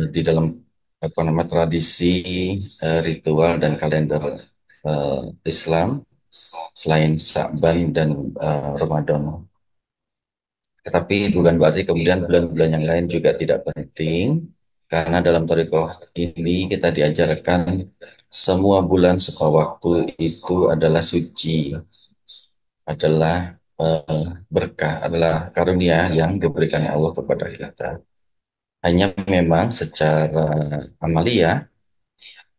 di dalam apa nama tradisi, ritual dan kalender Islam selain Sya'ban dan Ramadan. Tetapi bukan berarti kemudian bulan-bulan yang lain juga tidak penting, karena dalam Thariqah ini kita diajarkan semua bulan waktu itu adalah suci, adalah berkah, adalah karunia yang diberikan Allah kepada kita. Hanya memang secara amalia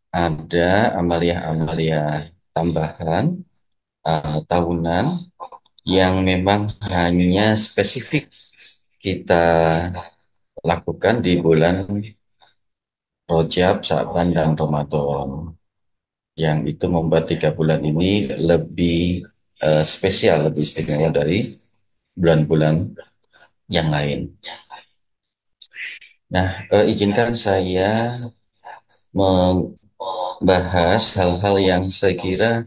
ada amalia-amalia tambahan tahunan yang memang hanya spesifik kita lakukan di bulan Rajab, Sa'ban, dan Ramadan. Yang itu membuat 3 bulan ini lebih spesial, lebih istimewa dari bulan-bulan yang lain. Nah, izinkan saya membahas hal-hal yang saya kira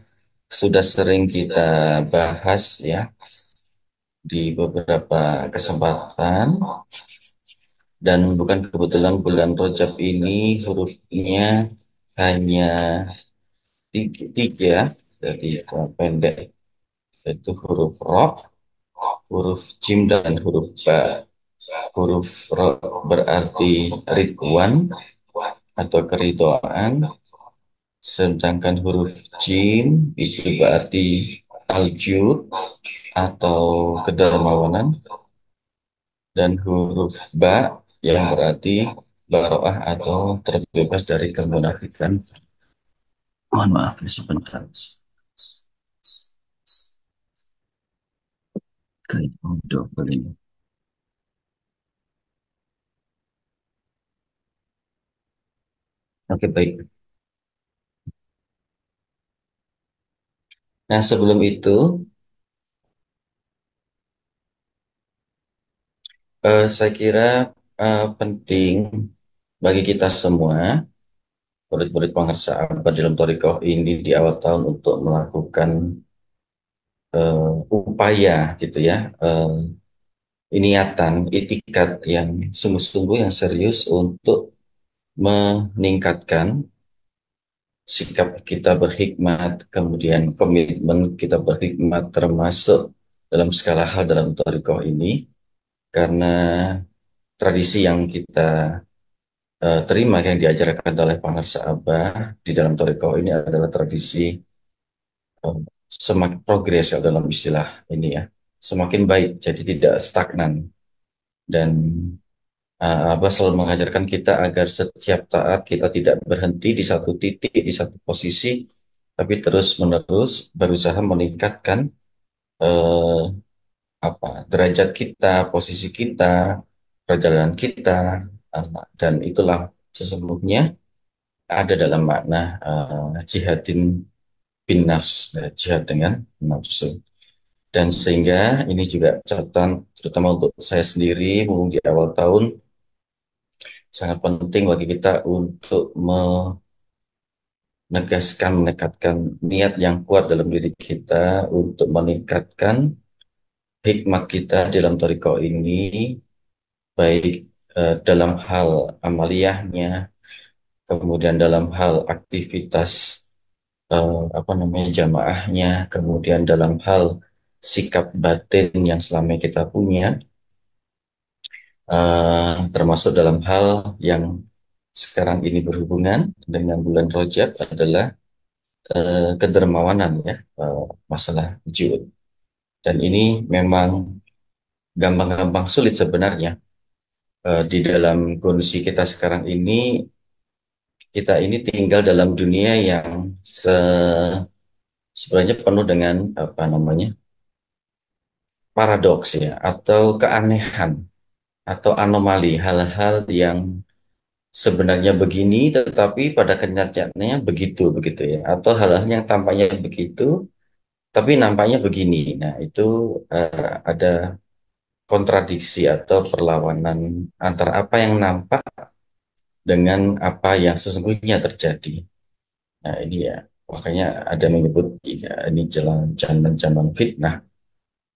sudah sering kita bahas ya di beberapa kesempatan, dan bukan kebetulan bulan Rajab ini hurufnya hanya tiga, jadi pendek, yaitu huruf Ro, huruf Jim, dan huruf Ba. Huruf Ro berarti Ridwan atau keridhaan, sedangkan huruf Jim itu berarti Aljud atau kedermawanan, dan huruf Ba yang berarti baroah atau terbebas dari kemunafikan. Mohon maaf ya sebentar. Double ini. Oke, baik. Nah, sebelum itu, saya kira penting bagi kita semua, murid-murid pengarsa abad dalam Thariqah ini di awal tahun untuk melakukan upaya gitu ya, niatan, itikat yang sungguh-sungguh, yang serius untuk meningkatkan sikap kita berhikmat, kemudian komitmen kita berhikmat termasuk dalam segala hal dalam Thariqah ini, karena tradisi yang kita terima yang diajarkan oleh Pangarsa Abah di dalam Thariqah ini adalah tradisi semakin progres ya dalam istilah ini ya, semakin baik, jadi tidak stagnan. Dan Abah selalu mengajarkan kita agar setiap taat kita tidak berhenti di satu titik, di satu posisi, tapi terus-menerus berusaha meningkatkan eh, derajat kita, posisi kita, perjalanan kita, dan itulah sesungguhnya ada dalam makna jihadin bin nafs, jihad dengan nafsu. Dan sehingga ini juga catatan terutama untuk saya sendiri, mumpung di awal tahun, sangat penting bagi kita untuk menegaskan, menekatkan niat yang kuat dalam diri kita untuk meningkatkan hikmat kita dalam Thariqah ini, baik dalam hal amaliyahnya, kemudian dalam hal aktivitas apa namanya jamaahnya, kemudian dalam hal sikap batin yang selama ini kita punya, termasuk dalam hal yang sekarang ini berhubungan dengan bulan Rajab adalah kedermawanan ya, masalah jihad. Dan ini memang gampang-gampang sulit sebenarnya. Di dalam kondisi kita sekarang ini, kita ini tinggal dalam dunia yang sebenarnya penuh dengan apa namanya paradoks ya, atau keanehan atau anomali, hal-hal yang sebenarnya begini tetapi pada kenyataannya begitu begitu ya, atau hal-hal yang tampaknya begitu tapi nampaknya begini. Nah, itu ada kontradiksi atau perlawanan antara apa yang nampak dengan apa yang sesungguhnya terjadi. Nah, ini ya, makanya ada menyebut ya, ini zaman fitnah,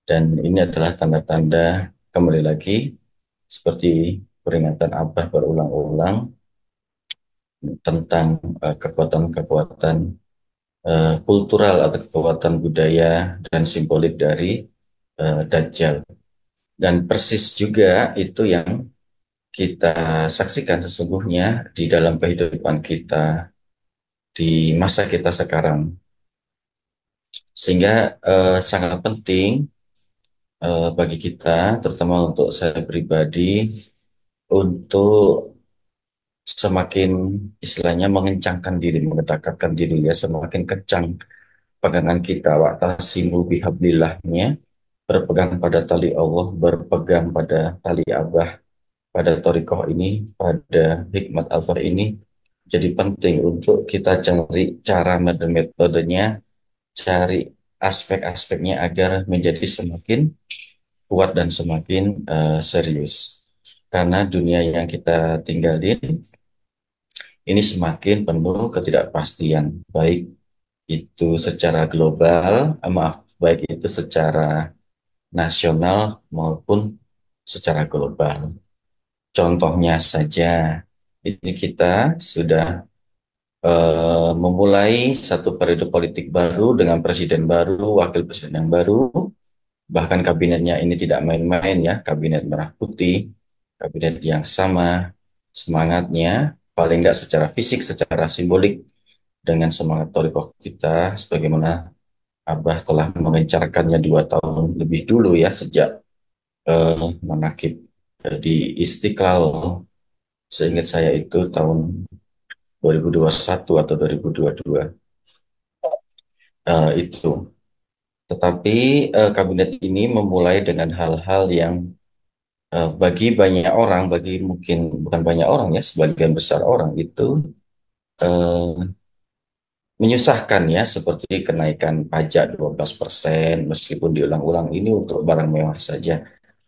dan ini adalah tanda-tanda kembali lagi seperti peringatan Abah berulang-ulang tentang kekuatan-kekuatan kultural atau kekuatan budaya dan simbolik dari Dajjal. Dan persis juga itu yang kita saksikan sesungguhnya di dalam kehidupan kita di masa kita sekarang. Sehingga sangat penting bagi kita, terutama untuk saya pribadi, untuk semakin istilahnya mengencangkan diri, mengedekatkan diri ya, semakin kencang pegangan kita, wa'tasimu bihablillahnya, berpegang pada tali Allah, berpegang pada tali Abah, pada Torikoh ini, pada hikmat Abah ini. Jadi penting untuk kita cari cara metodenya, cari aspek-aspeknya agar menjadi semakin kuat dan semakin serius. Karena dunia yang kita tinggalin ini semakin penuh ketidakpastian, baik itu secara global, maaf, baik itu secara nasional maupun secara global. Contohnya saja, ini kita sudah memulai satu periode politik baru dengan presiden baru, wakil presiden yang baru, bahkan kabinetnya ini tidak main-main ya, kabinet merah putih, kabinet yang sama semangatnya, paling tidak secara fisik, secara simbolik dengan semangat Thorikoh kita, sebagaimana Abah telah mengencarkannya 2 tahun lebih dulu ya, sejak menakib di Istiqlal, seingat saya itu tahun 2021 atau 2022 itu. Tetapi kabinet ini memulai dengan hal-hal yang bagi banyak orang, bagi mungkin bukan banyak orang ya, sebagian besar orang itu eh, menyusahkan ya, seperti kenaikan pajak 12% meskipun diulang-ulang ini untuk barang mewah saja.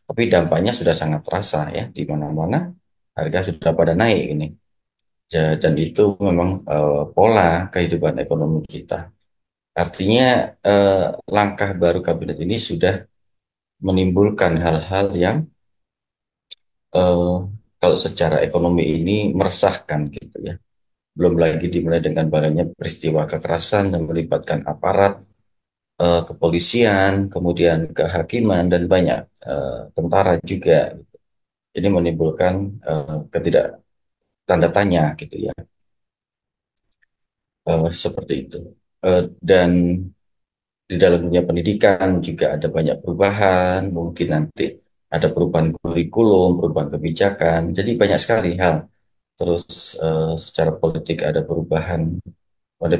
Tapi dampaknya sudah sangat terasa ya, di mana-mana harga sudah pada naik ini. Dan itu memang pola kehidupan ekonomi kita. Artinya eh, langkah baru kabinet ini sudah menimbulkan hal-hal yang eh, kalau secara ekonomi ini meresahkan gitu ya. Belum lagi dimulai dengan banyaknya peristiwa kekerasan yang melibatkan aparat, kepolisian, kemudian kehakiman dan banyak tentara juga. Ini menimbulkan ketidak tanda tanya gitu ya, seperti itu. Dan di dalam dunia pendidikan juga ada banyak perubahan, mungkin nanti ada perubahan kurikulum, perubahan kebijakan, jadi banyak sekali hal. Terus secara politik ada perubahan pada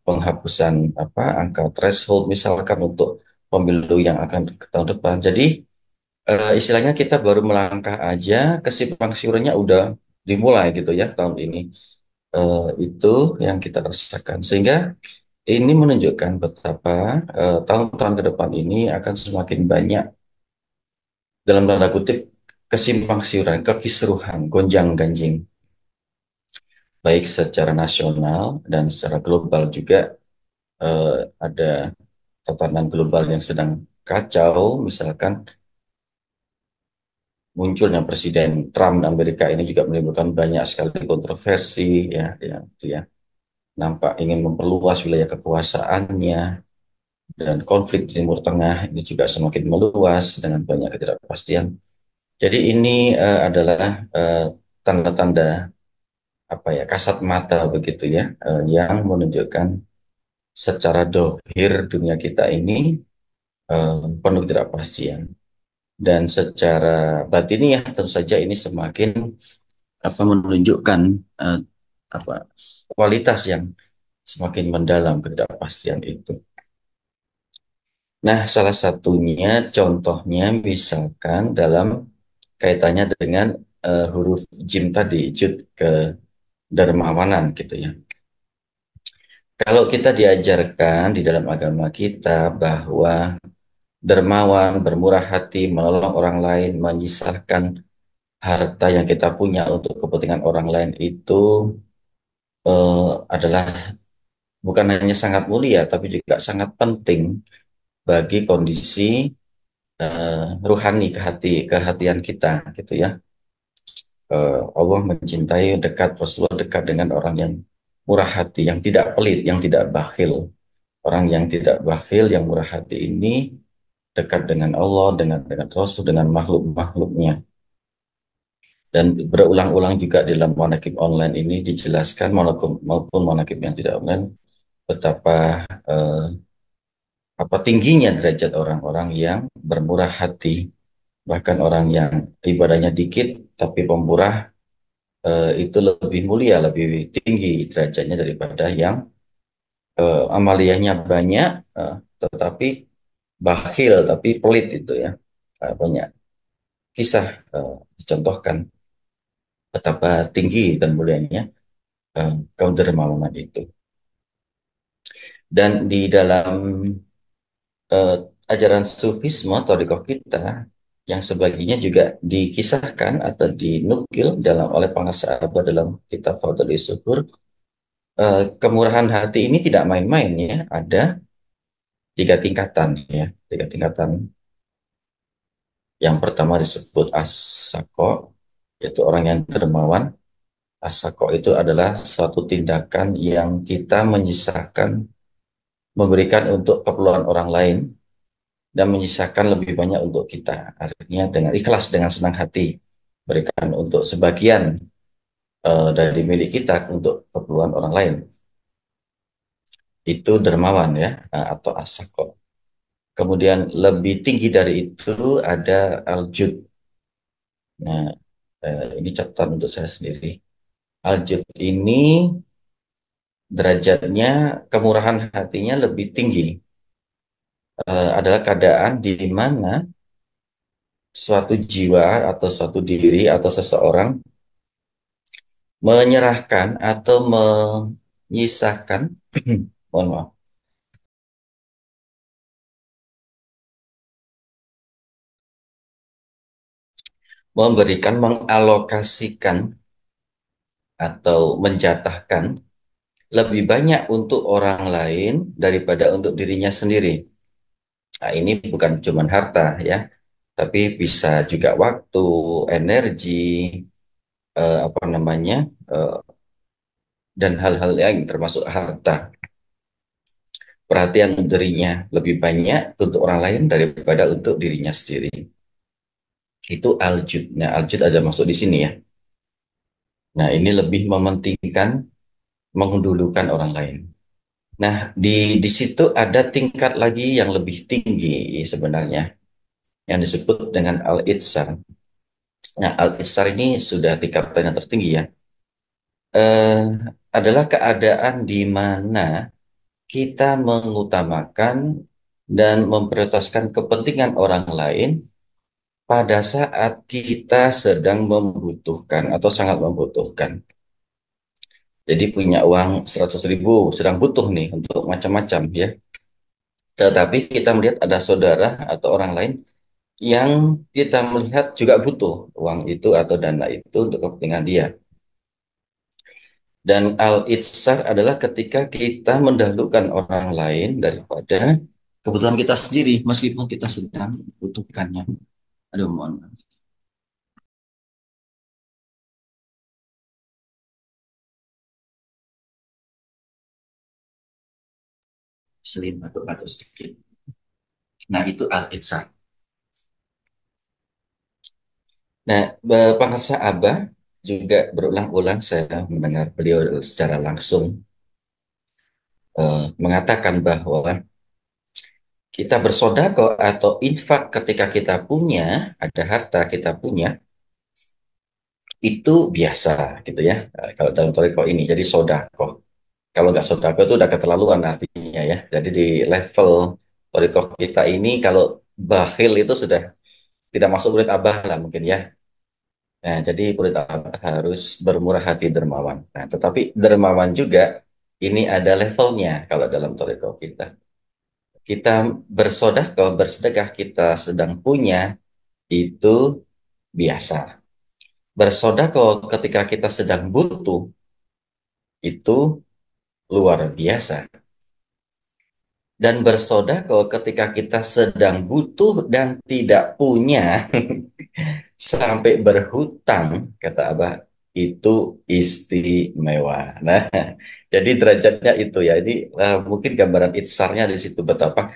penghapusan apa angka threshold misalkan untuk pemilu yang akan ke tahun depan. Jadi istilahnya kita baru melangkah aja, kesimpang siurannya udah dimulai gitu ya tahun ini. Itu yang kita rasakan. Sehingga ini menunjukkan betapa tahun-tahun ke depan ini akan semakin banyak dalam tanda kutip kesimpang siuran, kekisruhan, gonjang-ganjing, baik secara nasional dan secara global juga ada tatanan global yang sedang kacau, misalkan munculnya Presiden Trump di Amerika ini juga menimbulkan banyak sekali kontroversi ya, dia nampak ingin memperluas wilayah kekuasaannya dan konflik di Timur Tengah ini juga semakin meluas dengan banyak ketidakpastian. Jadi ini adalah tanda-tanda apa ya kasat mata begitu ya, yang menunjukkan secara dohir dunia kita ini penuh ketidakpastian. Dan secara batiniah tentu saja ini semakin apa menunjukkan eh, apa kualitas yang semakin mendalam ketidakpastian itu. Nah, salah satunya contohnya misalkan dalam kaitannya dengan huruf jim tadi, jud ke dermawanan gitu ya. Kalau kita diajarkan di dalam agama kita bahwa dermawan, bermurah hati, menolong orang lain, menyisahkan harta yang kita punya untuk kepentingan orang lain itu adalah bukan hanya sangat mulia, tapi juga sangat penting bagi kondisi ruhani kehatian kita, gitu ya. Allah mencintai dekat, Rasulullah dekat dengan orang yang murah hati, yang tidak pelit, yang tidak bakhil. Orang yang tidak bakhil, yang murah hati ini dekat dengan Allah, dengan Rasul, dengan makhluk-makhluknya. Dan berulang-ulang juga di dalam manakib online ini dijelaskan maupun manakib yang tidak online betapa eh, apa tingginya derajat orang-orang yang bermurah hati, bahkan orang yang ibadahnya dikit tapi pemurah itu lebih mulia, lebih tinggi derajatnya daripada yang amaliyahnya banyak tetapi bakhil tapi pelit itu ya. Banyak kisah dicontohkan betapa tinggi dan mulianya kaum dermawanan itu. Dan di dalam eh, ajaran sufisme thariqah kita yang sebagiannya juga dikisahkan atau dinukil oleh para sahabat dalam kitab Fadhil Syukur, kemurahan hati ini tidak main-main ya, ada tiga tingkatan ya, tiga tingkatan. Yang pertama disebut as-sako, yaitu orang yang dermawan. As-sako itu adalah suatu tindakan yang kita menyisakan, memberikan untuk keperluan orang lain dan menyisakan lebih banyak untuk kita. Artinya dengan ikhlas, dengan senang hati, berikan untuk sebagian dari milik kita untuk keperluan orang lain. Itu dermawan ya, atau as-sako. Kemudian lebih tinggi dari itu ada al-jud. Nah, ini catatan untuk saya sendiri. Al-jud ini derajatnya, kemurahan hatinya lebih tinggi. Adalah keadaan di mana suatu jiwa atau suatu diri atau seseorang menyerahkan atau menyisakan, mohon maaf, memberikan, mengalokasikan atau menjatahkan lebih banyak untuk orang lain daripada untuk dirinya sendiri. Nah, ini bukan cuma harta ya, tapi bisa juga waktu, energi, apa namanya, eh, dan hal-hal yang termasuk harta. Perhatian untuk dirinya lebih banyak untuk orang lain daripada untuk dirinya sendiri. Itu aljud. Nah, aljud ada masuk di sini ya. Nah, ini lebih mementingkan, mengundulukan orang lain. Nah, di situ ada tingkat lagi yang lebih tinggi sebenarnya, yang disebut dengan al-itsar. Nah, al-itsar ini sudah tingkatan yang tertinggi ya. Eh, adalah keadaan di mana kita mengutamakan dan memprioritaskan kepentingan orang lain pada saat kita sedang membutuhkan atau sangat membutuhkan. Jadi punya uang 100.000, sedang butuh nih untuk macam-macam ya. Tetapi kita melihat ada saudara atau orang lain yang kita melihat juga butuh uang itu atau dana itu untuk kepentingan dia. Dan al-itsar adalah ketika kita mendahulukan orang lain daripada kebutuhan kita sendiri, meskipun kita sedang membutuhkannya. Aduh, mohon maaf. Selin batuk-batuk sedikit. Nah, itu al-itsar. Nah, Pangarsa Abah juga berulang-ulang saya mendengar beliau secara langsung mengatakan bahwa kita bersodako atau infak ketika kita punya, ada harta kita punya, itu biasa gitu ya. Kalau dalam toriko ini, jadi sodako. Kalau nggak sodako itu udah keterlaluan artinya ya. Jadi di level toriko kita ini, kalau bakhil itu sudah tidak masuk murid Abah lah mungkin ya. Nah, jadi murid Abah harus bermurah hati dermawan. Nah, tetapi dermawan juga ini ada levelnya kalau dalam toriko kita. Kita bersedekah, bersedekah kita sedang punya itu biasa. Bersedekah ketika kita sedang butuh itu luar biasa. Dan bersodako ketika kita sedang butuh dan tidak punya, sampai berhutang, kata Abah, itu istimewa. Nah, jadi derajatnya itu ya. Ini mungkin gambaran itsarnya di situ betapa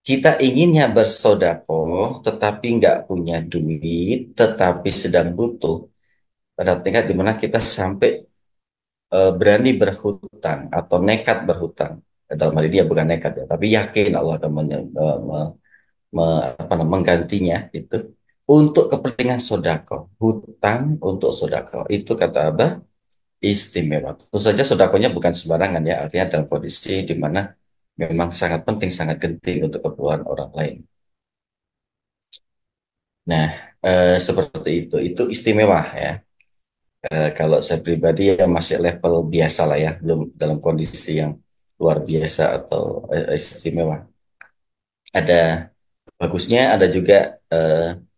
kita inginnya bersodakoh, tetapi nggak punya duit, tetapi sedang butuh. Pada tingkat di mana kita sampai berani berhutang atau nekat berhutang. Dalam hal ini ya bukan nekat ya, tapi yakin Allah akan menggantinya itu untuk kepentingan sodako. Hutang untuk sodako. Itu kata Abah istimewa. Tentu saja sodakonya bukan sembarangan ya, artinya dalam kondisi di mana memang sangat penting, sangat genting untuk keperluan orang lain. Nah, seperti itu istimewa ya. Kalau saya pribadi ya masih level biasa lah ya, belum dalam kondisi yang luar biasa atau istimewa. Ada bagusnya, ada juga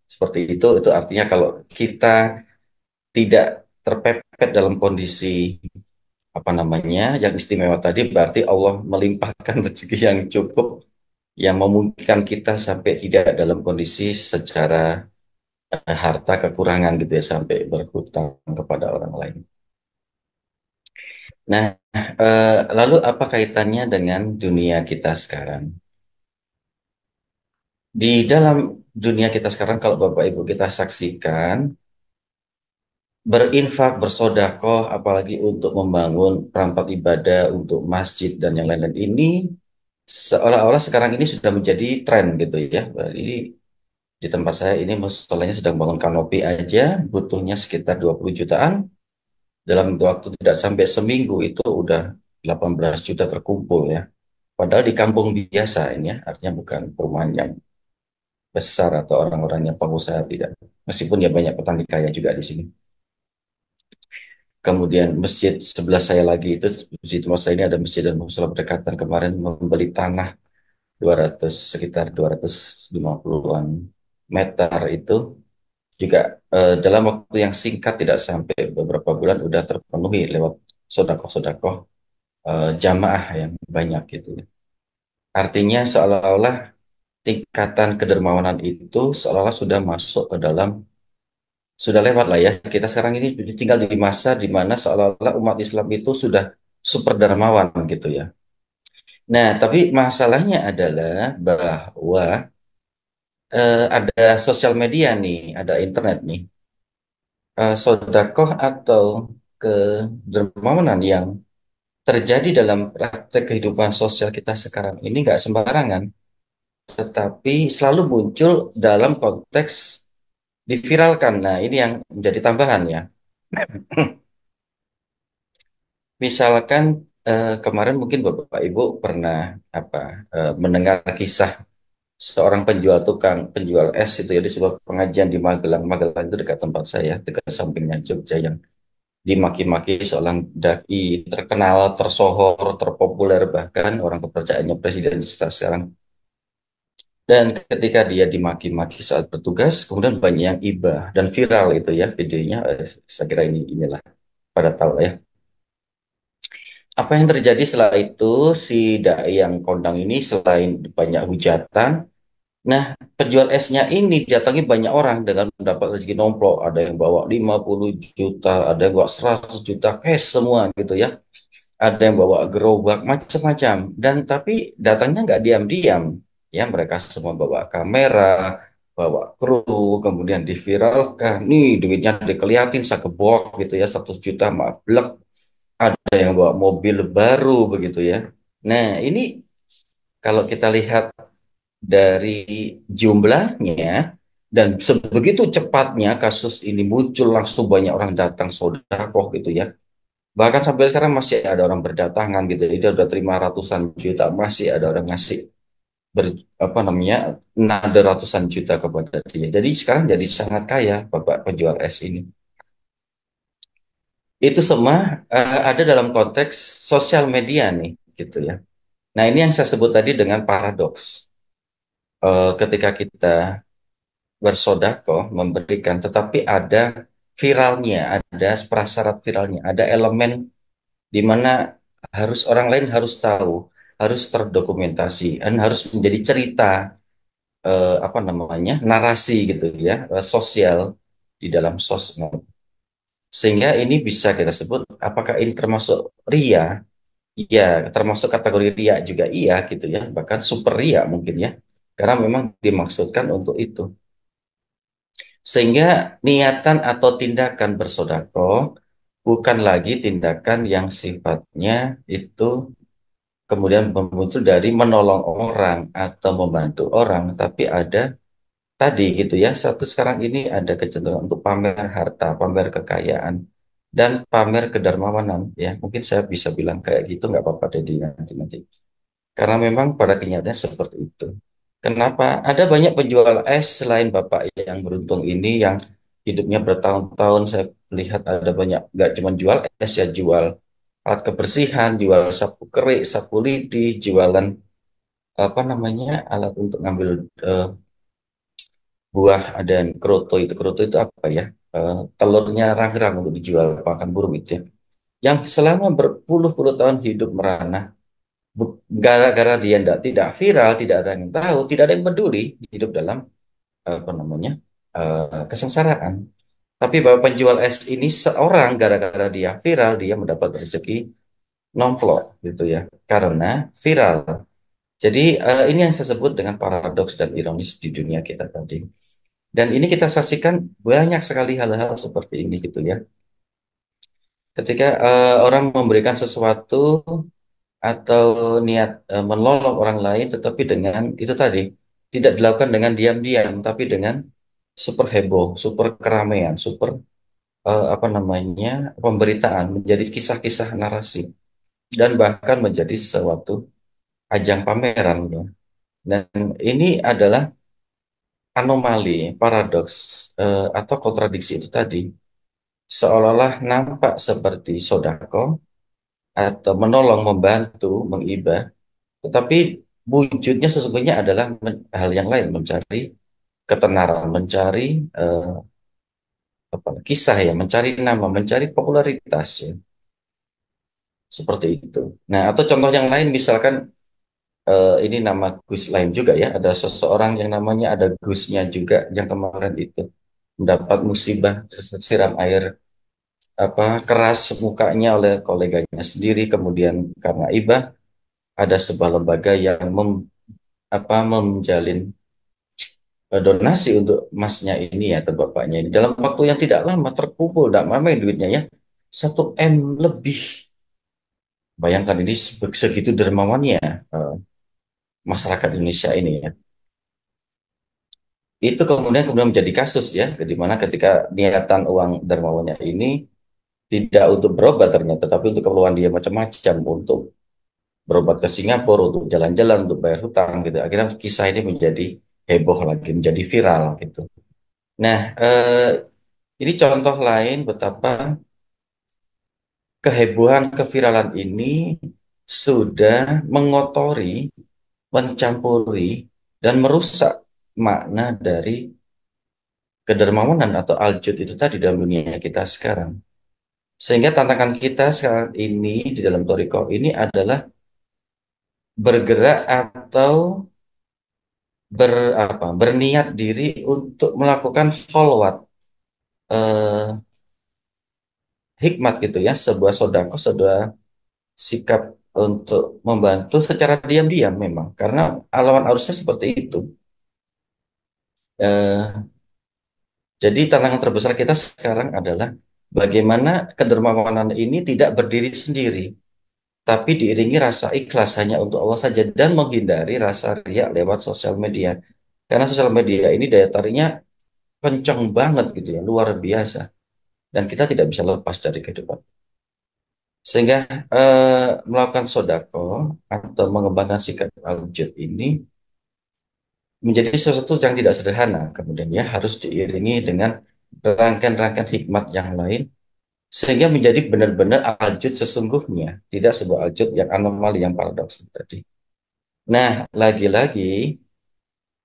seperti itu artinya kalau kita tidak terpepet dalam kondisi apa namanya yang istimewa tadi, berarti Allah melimpahkan rezeki yang cukup yang memungkinkan kita sampai tidak dalam kondisi secara harta kekurangan gitu ya, sampai berhutang kepada orang lain. Nah, lalu apa kaitannya dengan dunia kita sekarang? Di dalam dunia kita sekarang, kalau Bapak Ibu kita saksikan, berinfak, bersodakoh, apalagi untuk membangun perangkat ibadah, untuk masjid dan yang lain-lain ini, seolah-olah sekarang ini sudah menjadi tren gitu ya. Ini di tempat saya ini musolanya sedang bangun kanopi aja, butuhnya sekitar 20 jutaan. Dalam waktu tidak sampai seminggu itu udah 18 juta terkumpul ya. Padahal di kampung biasa ini ya, artinya bukan perumahan yang besar atau orang-orang yang pengusaha tidak. Meskipun ya banyak petani kaya juga di sini. Kemudian masjid sebelah saya lagi itu, di tempat saya ini ada masjid dan musola berdekatan. Kemarin membeli tanah 200 sekitar 250-an meter itu juga dalam waktu yang singkat tidak sampai beberapa bulan udah terpenuhi lewat sodakoh-sodakoh jamaah yang banyak gitu. Artinya seolah-olah tingkatan kedermawanan itu seolah-olah sudah masuk ke dalam, sudah lewat lah ya. Kita sekarang ini tinggal di masa di mana seolah-olah umat Islam itu sudah super dermawan gitu ya. Nah, tapi masalahnya adalah bahwa ada sosial media nih, ada internet nih. Sodakoh atau kedermawanan yang terjadi dalam praktek kehidupan sosial kita sekarang ini nggak sembarangan, tetapi selalu muncul dalam konteks diviralkan. Nah, ini yang menjadi tambahan ya. Misalkan kemarin mungkin Bapak Ibu pernah apa mendengar kisah seorang penjual es itu ya di sebuah pengajian di Magelang. Magelang itu dekat tempat saya, dekat sampingnya Jogja, yang dimaki-maki seorang dai terkenal, tersohor, terpopuler, bahkan orang kepercayaannya presiden sekarang. Dan ketika dia dimaki-maki saat bertugas, kemudian banyak yang iba dan viral itu ya videonya. Saya kira inilah pada tahu lah ya. Apa yang terjadi setelah itu, si dai yang kondang ini selain banyak hujatan, nah penjual esnya ini didatangi banyak orang dengan mendapat rezeki nomplok. Ada yang bawa 50 juta, ada yang bawa 100 juta cash semua gitu ya. Ada yang bawa gerobak macam-macam. Dan tapi datangnya nggak diam-diam. Ya mereka semua bawa kamera, bawa kru, kemudian diviralkan. Nih duitnya dikeliatin sakebok gitu ya, 100 juta mablek. Ada yang bawa mobil baru begitu ya. Nah ini kalau kita lihat dari jumlahnya dan sebegitu cepatnya kasus ini muncul, langsung banyak orang datang sodakoh gitu ya. Bahkan sampai sekarang masih ada orang berdatangan gitu. Dia udah terima ratusan juta, masih ada orang ngasih apa namanya nada ratusan juta kepada dia. Jadi sekarang jadi sangat kaya Bapak penjual es ini. Itu semua ada dalam konteks sosial media nih gitu ya. Nah, ini yang saya sebut tadi dengan paradoks. Ketika kita bersodakoh, memberikan, tetapi ada viralnya, ada prasyarat viralnya, ada elemen di mana harus orang lain harus tahu. harus terdokumentasi dan harus menjadi cerita, apa namanya, narasi gitu ya, sosial di dalam sosmed. Sehingga ini bisa kita sebut apakah ini termasuk ria? Iya, termasuk kategori ria juga iya gitu ya, bahkan super ria mungkin ya. Karena memang dimaksudkan untuk itu. Sehingga niatan atau tindakan bersedekah bukan lagi tindakan yang sifatnya itu kemudian muncul dari menolong orang atau membantu orang, tapi ada tadi gitu ya, satu sekarang ini ada kecenderungan untuk pamer harta, pamer kekayaan, dan pamer kedermawanan. Ya, mungkin saya bisa bilang kayak gitu, nggak apa-apa Dedi nanti. Karena memang pada kenyataannya seperti itu. Kenapa? Ada banyak penjual es selain Bapak yang beruntung ini yang hidupnya bertahun-tahun. Saya lihat ada banyak, nggak cuma jual es ya, jual alat kebersihan, jual sapu kerik, sapu lidi, jualan apa namanya, alat untuk ngambil eh, buah. Ada yang kroto itu apa ya? Telurnya rang-rang untuk dijual makan burung itu ya. Yang selama berpuluh-puluh tahun hidup merana, gara-gara dia tidak viral, tidak ada yang tahu, tidak ada yang peduli, hidup dalam apa namanya, kesengsaraan. Tapi bahwa penjual es ini seorang gara-gara dia viral, dia mendapat rezeki nomplok gitu ya, karena viral. Jadi ini yang saya sebut dengan paradoks dan ironis di dunia kita tadi. Dan ini kita saksikan banyak sekali hal-hal seperti ini gitu ya. Ketika orang memberikan sesuatu atau niat menolong orang lain, tetapi dengan itu tadi tidak dilakukan dengan diam-diam, tapi dengan super heboh, super keramaian, super apa namanya, pemberitaan, menjadi kisah-kisah narasi dan bahkan menjadi suatu ajang pameran ya. Dan ini adalah anomali, paradoks atau kontradiksi itu tadi, seolah-olah nampak seperti sodako atau menolong, membantu, mengibah. Tetapi wujudnya sesungguhnya adalah hal yang lain, mencari ketenaran, mencari eh, apa, kisah ya, mencari nama, mencari popularitas ya, seperti itu. Nah, atau contoh yang lain misalkan ini nama Gus lain juga ya, ada seseorang yang namanya ada Gusnya juga yang kemarin itu mendapat musibah siram air apa keras mukanya oleh koleganya sendiri, kemudian karena ibah ada sebuah lembaga yang menjalin donasi untuk masnya ini ya atau bapaknya ini dalam waktu yang tidak lama terkumpul, tidak lama duitnya ya, 1 M lebih. Bayangkan ini segitu dermawannya eh, masyarakat Indonesia ini ya. Itu kemudian menjadi kasus ya, di mana ketika niatan uang dermawannya ini tidak untuk berobat ternyata, tapi untuk keperluan dia macam-macam, untuk berobat ke Singapura, untuk jalan-jalan, untuk bayar hutang gitu. Akhirnya kisah ini menjadi heboh lagi, menjadi viral gitu. Nah, ini contoh lain betapa kehebohan, keviralan ini sudah mengotori, mencampuri, dan merusak makna dari kedermawanan atau aljud itu tadi dalam dunia kita sekarang. Sehingga tantangan kita sekarang ini di dalam Toriko ini adalah bergerak atau berniat diri untuk melakukan kholwat, eh, hikmat gitu ya, sebuah sodako, sebuah sikap untuk membantu secara diam-diam memang, karena lawan arusnya seperti itu. Eh, jadi tantangan terbesar kita sekarang adalah bagaimana kedermawanan ini tidak berdiri sendiri, tapi diiringi rasa ikhlas hanya untuk Allah saja dan menghindari rasa riak lewat sosial media. Karena sosial media ini daya tariknya kencang banget gitu ya, luar biasa. Dan kita tidak bisa lepas dari kehidupan. Sehingga melakukan sodako atau mengembangkan sikap al-wujud ini menjadi sesuatu yang tidak sederhana. Kemudian ya harus diiringi dengan rangkaian-rangkaian hikmat yang lain sehingga menjadi benar-benar al-wujud sesungguhnya, tidak sebuah al-wujud yang anomali, yang paradoks tadi. Nah, lagi-lagi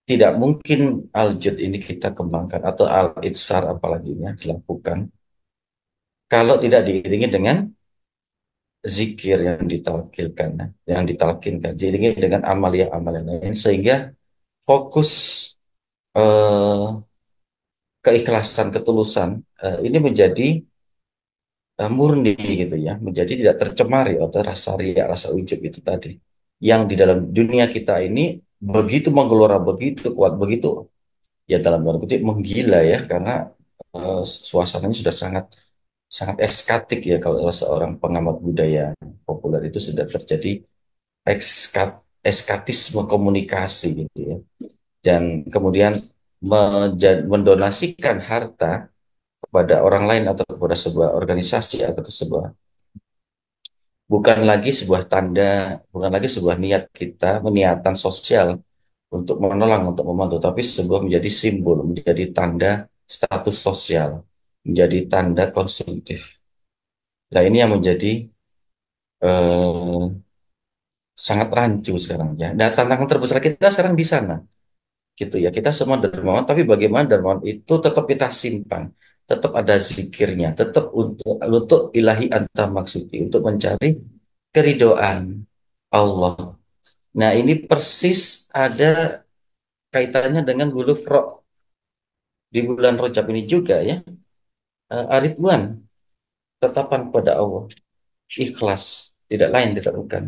tidak mungkin al-wujud ini kita kembangkan atau al-itsar apalagi ya dilakukan kalau tidak diiringi dengan zikir yang ditalkinkan, diiringi dengan amalia-amalia lain sehingga fokus eh, keikhlasan, ketulusan ini menjadi murni gitu ya, menjadi tidak tercemari oleh rasa riya, rasa ujub itu tadi. Yang di dalam dunia kita ini begitu menggelora, begitu kuat, begitu ya dalam tanda kutip menggila ya, karena suasananya sudah sangat sangat eskatik ya, kalau seorang pengamat budaya populer itu sudah terjadi eskatisme komunikasi gitu ya. Dan kemudian mendonasikan harta kepada orang lain atau kepada sebuah organisasi atau ke sebuah, bukan lagi sebuah tanda, bukan lagi sebuah niat kita, niatan sosial untuk menolong, untuk membantu, tapi sebuah menjadi simbol, menjadi tanda status sosial, menjadi tanda konsumtif. Nah, ini yang menjadi eh, sangat rancu sekarang ya. Nah, tantangan terbesar kita sekarang di sana, gitu ya. Kita semua dermawan, tapi bagaimana dermawan itu tetap kita simpan, tetap ada zikirnya, tetap untuk ilahi anta maksudi, untuk mencari keridoan Allah. Nah, ini persis ada kaitannya dengan huruf ro di bulan Rajab ini juga ya. Aridwan, tetapan pada Allah, ikhlas, tidak lain, tidak bukan.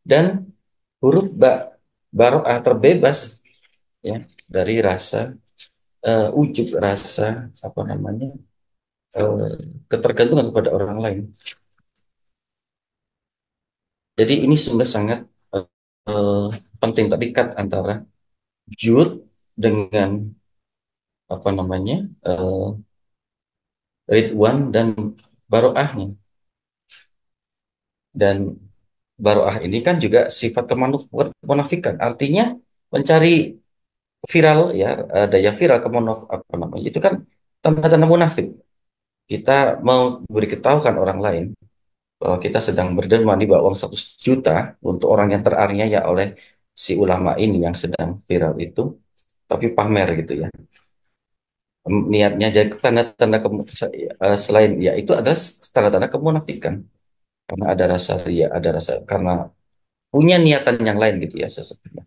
Dan huruf ba, baro'ah, terbebas ya dari rasa ujub, rasa apa namanya, eh, ketergantungan kepada orang lain. Jadi ini sungguh sangat eh, eh, penting terikat antara jud dengan apa namanya, eh, ridwan dan baroahnya. Dan baroah ini kan juga sifat kemunafikan, artinya mencari viral ya, daya viral apa namanya itu kan tanda-tanda munafik. Kita mau beritahukan orang lain bahwa kita sedang berderma di bawah uang 100 juta untuk orang yang teraniaya oleh si ulama ini yang sedang viral itu, tapi pamer gitu ya. Niatnya jadi tanda-tanda selain ya itu adalah tanda-tanda kemunafikan, karena ada rasa ria, ada rasa karena punya niatan yang lain gitu ya sesungguhnya.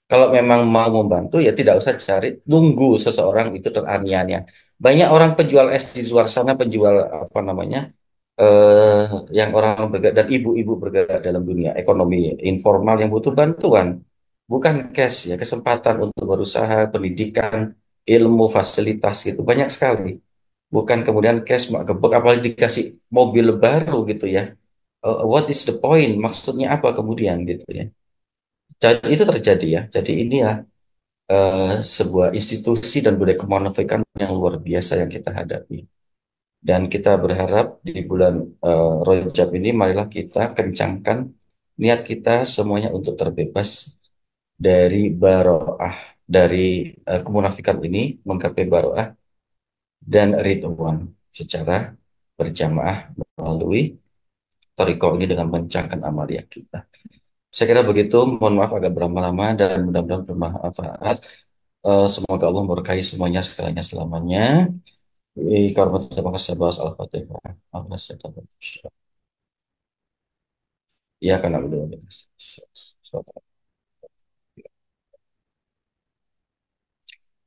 Kalau memang mau membantu ya tidak usah cari tunggu seseorang itu teraniaya. Banyak orang penjual es di luar sana, penjual apa namanya, eh, yang orang bergerak dan ibu-ibu bergerak dalam dunia ekonomi informal yang butuh bantuan, bukan cash ya, kesempatan untuk berusaha, pendidikan, ilmu, fasilitas gitu banyak sekali. Bukan kemudian cash mak gebek apalagi dikasih mobil baru gitu ya. What is the point? Maksudnya apa kemudian gitu ya. Jadi itu terjadi ya. Jadi ini ya sebuah institusi dan budaya kemunafikan yang luar biasa yang kita hadapi. Dan kita berharap di bulan Rajab ini, marilah kita kencangkan niat kita semuanya untuk terbebas dari baroah, dari kemunafikan ini, menggapai baroah dan ridwan secara berjamaah melalui Toriko ini dengan mencangkan amalia kita. Saya kira begitu, mohon maaf agak berlama-lama dan mudah-mudahan bermanfaat. Semoga Allah memberkahi semuanya segalanya selamanya. Karena terima kasih bahas Al-Fatihah. Ya, karena udah.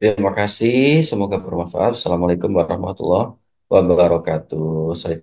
Terima kasih, semoga bermanfaat. Assalamualaikum warahmatullahi wabarakatuh. Saya